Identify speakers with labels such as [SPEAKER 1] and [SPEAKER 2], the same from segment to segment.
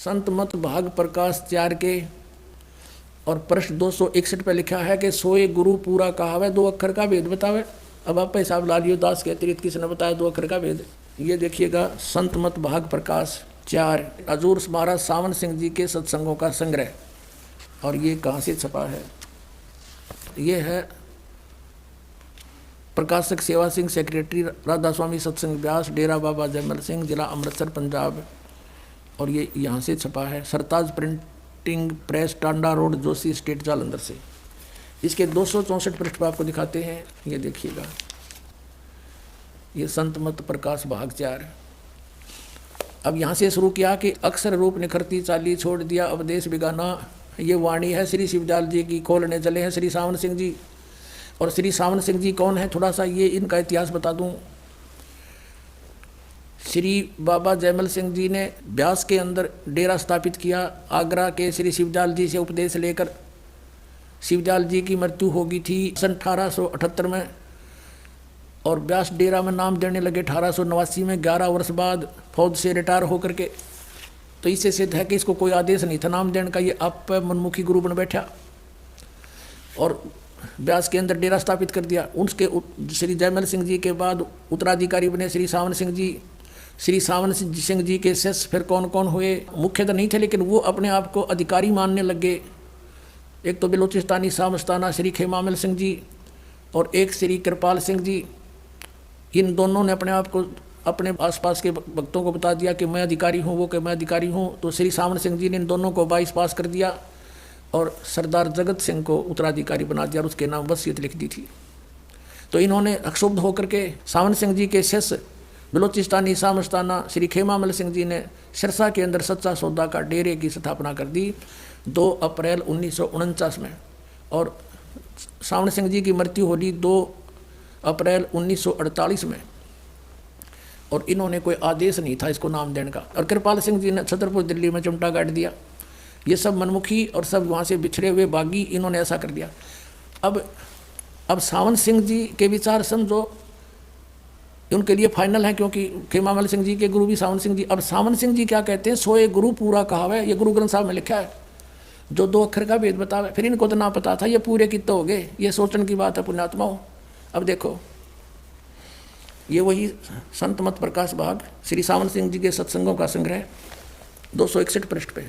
[SPEAKER 1] संत मत भाग प्रकाश 4 के और पृष्ठ 261 पे लिखा है कि सोए गुरु पूरा कहावे, 2 अक्षर का भेद बतावे। अब आप हिसाब ला लियो, दास के अतिरिक्त किसने बताया 2 अक्षर का भेद। ये देखिएगा, संत मत भाग प्रकाश 4, हजूर महाराज सावन सिंह जी के सत्संगों का संग्रह। और ये कहाँ से छपा है? ये है प्रकाशक सेवा सिंह, सेक्रेटरी राधा स्वामी सत्संग व्यास, डेरा बाबा जयमल सिंह, जिला अमृतसर, पंजाब। और ये यहाँ से छपा है Sartaj printing press, Tanda road, Joshi estate, Jalandhar से। इसके 264 पृष्ठ पर आपको दिखाते हैं। ये देखिएगा, ये संत मत प्रकाश भाग 4। अब यहाँ से शुरू किया कि अक्षर रूप निखरती चाली, छोड़ दिया उपदेश बिगाना। ये वाणी है श्री शिवजाल जी की, खोलने चले हैं श्री सावन सिंह जी। और श्री सावन सिंह जी कौन है, थोड़ा सा ये इनका इतिहास बता दूं। श्री बाबा जयमल सिंह जी ने ब्यास के अंदर डेरा स्थापित किया। आगरा के श्री शिवजाल जी से उपदेश लेकर शिवजाल जी की मृत्यु हो गई थी सन 1878 में। और ब्यास डेरा में नाम देने लगे 1889 में, 11 वर्ष बाद फौज से रिटायर होकर के। तो इससे सिद्ध है कि इसको कोई आदेश नहीं था नाम देने का, ये आप मनमुखी गुरु बन बैठा और ब्यास के अंदर डेरा स्थापित कर दिया। उसके श्री जयमल सिंह जी के बाद उत्तराधिकारी बने श्री सावन सिंह जी। श्री सावन सिंह जी के शिष्य फिर कौन कौन हुए, मुख्य तो नहीं थे, लेकिन वो अपने आप को अधिकारी मानने लगे। एक तो बलोचिस्तानी सामस्ताना श्री खेमामल सिंह जी और एक श्री कृपाल सिंह जी। इन दोनों ने अपने आप को अपने आसपास के भक्तों को बता दिया कि मैं अधिकारी हूँ, वो कि मैं अधिकारी हूँ। तो श्री सावन सिंह जी ने इन दोनों को 22 पास कर दिया और सरदार जगत सिंह को उत्तराधिकारी बना दिया और उसके नाम वसीयत लिख दी थी। तो इन्होंने अक्षुब्ध होकर के सावन सिंह जी के शिष्य बलोचिस्तानी सामस्ताना श्री खेमामल सिंह जी ने सिरसा के अंदर सच्चा सौदा का डेरे की स्थापना कर दी 2 अप्रैल 1949 में। और सावन सिंह जी की मृत्यु होली 2 अप्रैल 1948 में। और इन्होंने कोई आदेश नहीं था इसको नाम देने का। और कृपाल सिंह जी ने छतरपुर दिल्ली में चिमटा गाड़ दिया। ये सब मनमुखी और सब वहाँ से बिछड़े हुए बागी, इन्होंने ऐसा कर दिया। अब सावन सिंह जी के विचार समझो, उनके लिए फाइनल है, क्योंकि खेमामल सिंह जी के गुरु भी सावन सिंह जी। अब सावन सिंह जी क्या कहते हैं, सोए गुरु पूरा कहावे, ये गुरु ग्रंथ साहब में लिखा है, जो 2 अक्षर का भेद बतावे। फिर इनको तो ना पता था, ये पूरे कितने हो गए, ये सोचने की बात है पुण्यात्माओं। अब देखो, ये वही संत मत प्रकाश भाग श्री सावन सिंह जी के सत्संगों का संग्रह 261 पृष्ठ पे।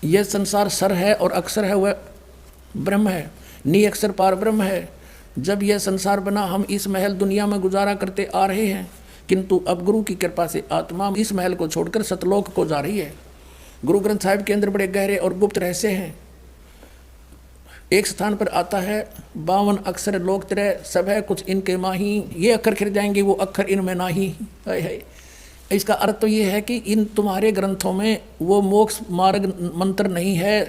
[SPEAKER 1] यह संसार सर है और अक्षर है, वह ब्रह्म है, नी अक्षर पार ब्रह्म है। जब यह संसार बना हम इस महल दुनिया में गुजारा करते आ रहे हैं, किंतु अब गुरु की कृपा से आत्मा इस महल को छोड़कर सतलोक को जा रही है। गुरु ग्रंथ साहिब के अंदर बड़े गहरे और गुप्त रहस्य हैं। एक स्थान पर आता है 52 अक्षर लोक तरह सब है कुछ इनके माही, ये अक्षर खिर जाएंगे वो अक्षर इनमें नाही है। इसका अर्थ तो ये है कि इन तुम्हारे ग्रंथों में वो मोक्ष मार्ग मंत्र नहीं है।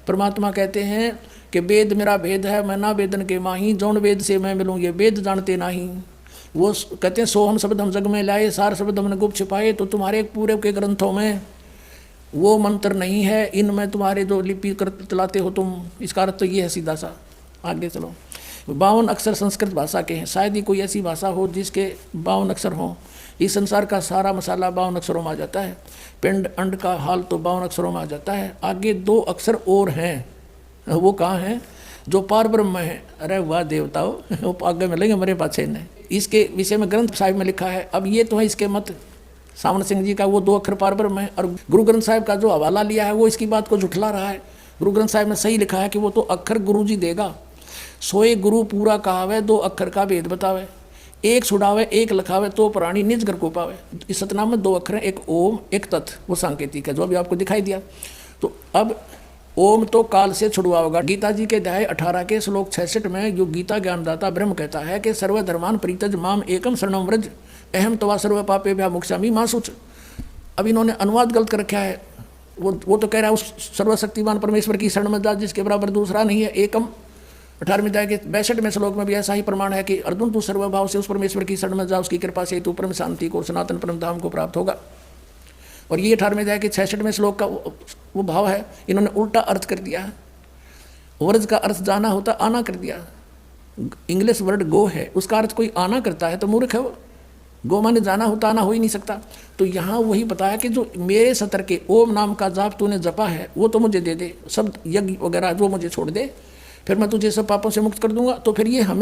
[SPEAKER 1] परमात्मा कहते हैं कि वेद मेरा भेद है, मैं ना वेदन के माही, जौन वेद से मैं मिलूँ ये वेद जानते नहीं। वो कहते हैं सो हम शब्द हम जग में लाए, सार शब्द हमने गुप्त छिपाए। तो तुम्हारे पूरे के ग्रंथों में वो मंत्र नहीं है, इनमें तुम्हारे जो लिपि कर चलाते हो तुम। इसका अर्थ तो ये है सीधा सा। आगे चलो, 52 अक्षर संस्कृत भाषा के हैं। शायद ही कोई ऐसी भाषा हो जिसके 52 अक्षर हों। इस संसार का सारा मसाला 52 अक्षरों में आ जाता है। पिंड अंड का हाल तो 52 अक्षरों में आ जाता है। आगे 2 अक्षर और हैं, वो कहाँ हैं, जो पार ब्रह्म है। अरे वाह देवताओ, वो आगे मिलेंगे मेरे पाछे ने। इसके विषय में ग्रंथ साहिब में लिखा है। अब ये तो है इसके मत सावन सिंह जी का, वो 2 अक्षर पार ब्रह्म है। और गुरु ग्रंथ साहिब का जो हवाला लिया है वो इसकी बात को झुठला रहा है। गुरु ग्रंथ साहिब में सही लिखा है कि वो तो अक्षर गुरु जी देगा। सोए गुरु पूरा कहावे, 2 अक्षर का भेद बतावे, एक छुड़ावे एक लखावे, तो प्राणी निज घर को पावे। इस सतनाम में 2 अक्षर हैं, एक ओम एक तत्, वो सांकेतिक है जो अभी आपको दिखाई दिया। तो अब ओम तो काल से छुड़वाओगा। गीता जी के अध्याय 18 के श्लोक 66 में जो गीता ज्ञानदाता ब्रह्म कहता है कि सर्वधर्मान परित्यज माम एकम शरणम व्रज अहम तवा सर्व पापे भ्या मोक्षामि मां शुच। अब इन्होंने अनुवाद गलत कर रखा है। वो तो कह रहा है उस सर्वशक्तिमान परमेश्वर की शरण में जा जिसके बराबर दूसरा नहीं है, एकम। 18वें अध्याय के 62वें श्लोक में भी ऐसा ही प्रमाण है कि अर्जुन तू सर्वभाव से उस परमेश्वर की शरण में जा, उसकी कृपा से तू परम शांति को सनातन परम धाम को प्राप्त होगा। और ये 18वें अध्याय के 66वें श्लोक का वो भाव है। इन्होंने उल्टा अर्थ कर दिया है। वर्ज का अर्थ जाना होता, आना कर दिया। इंग्लिश वर्ड गो है, उसका अर्थ कोई आना करता है तो मूर्ख है वो। गो माने जाना होता आना हो ही नहीं सकता। तो यहाँ वही बताया कि जो मेरे सतर के ओम नाम का जाप तूने जपा है वो तो मुझे दे दे, सब यज्ञ वगैरह वो मुझे छोड़ दे, फिर मैं तुझे सब पापों से मुक्त कर दूंगा। तो फिर ये हमें